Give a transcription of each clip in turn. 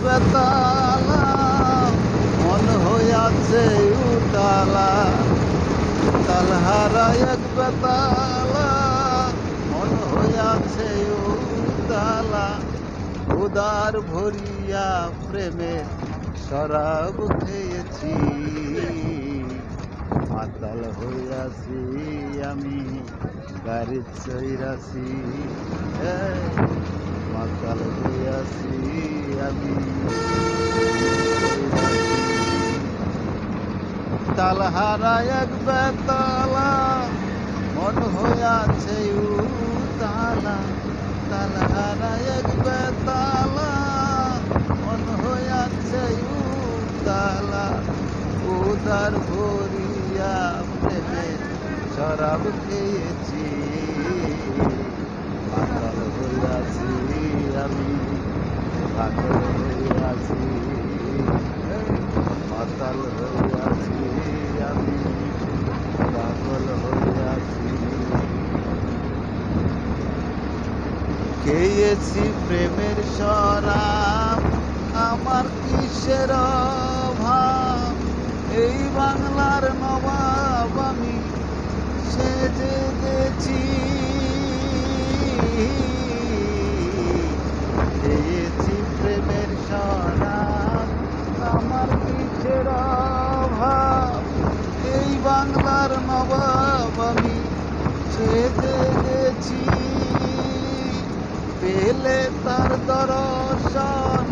বেতালা, মন হইয়াছে উতালা। তালহারা এক বেতালা, মন হইয়াছে উতালা। উদার ভরিয়া প্রেমের শরাব খেয়েছি, মাতাল হইয়াছি আমি গাড়ি চইরাছি। মাতাল হইয়াছি আমি তালহারা এক বেতালা, মন হইয়াছে উতালা। তালহারা এক বেতালা, মন হইয়াছে উতালা। উদার ভরিয়া প্রেমে শরাব খেয়েছি, মাতাল হইয়াছি আমি পাগল হইয়াছি। মাতাল হইয়াছি আমি পাগল হইয়াছি। খেয়েছি প্রেমের শরাব, আমার কিসের অভাব। এই বাংলার নবাব আমি সেজে গেছি। খেয়েছি প্রেমের শরাব, আমার কিসের অভাব। এই বাংলার নবাব আমি সেজে গেছি। পেলে তার দর্শন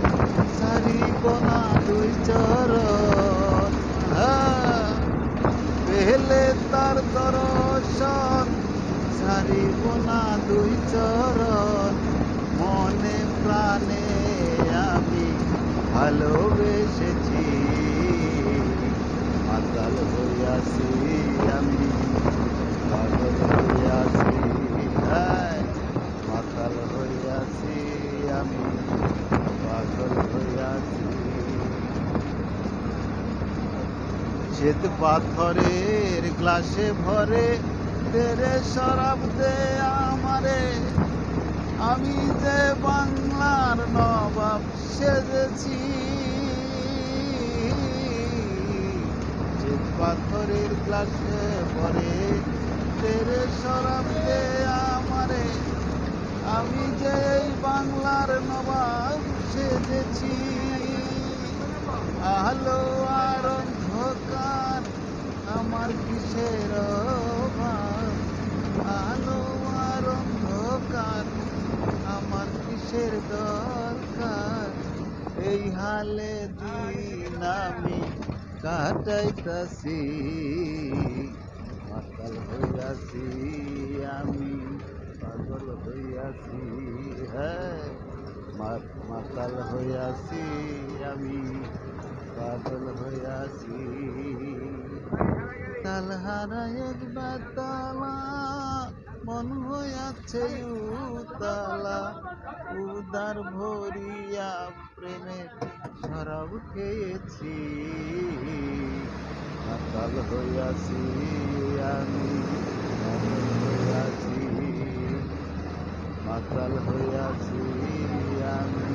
ছাড়িব না দুই চরণ। পেলে তার দর্শন ছাড়িব না দুই চরণ। মনে প্রাণে আমি ভালোবেসেছি, মাতাল হইয়াছি আমি পাগল হইয়াছি। মাতাল হইয়াছি আমি পাগল হইয়াছি। শ্বেত পাথরের গ্লাসে ভরে তেরে শরাব দে আমারে। আমি যে বাংলার নবাব সেজেছি। শ্বেত পাথরের গ্লাসে ভরে তেরে শরাব দে আমারে। আমি যে বাংলার নবাব সেজেছি। আলো আর অন্ধকার আমার কিসের অভাব। আলো আর অন্ধকার আমার কিসের দরকার। এই হালে দিন আমি কাটাইতাছি, মাতাল হইয়াছি আমি পাগল হইয়াছি। মাতাল হইয়াছি আমি পাগল হইয়াছি। তালহারা এক বেতালা, মন হইয়াছে উতালা। উদার ভরিয়া প্রেমে শরাব খেয়েছি, মাতাল হইয়াছি আমি পাগল হইয়াছি। মাতাল হইয়াছি আমি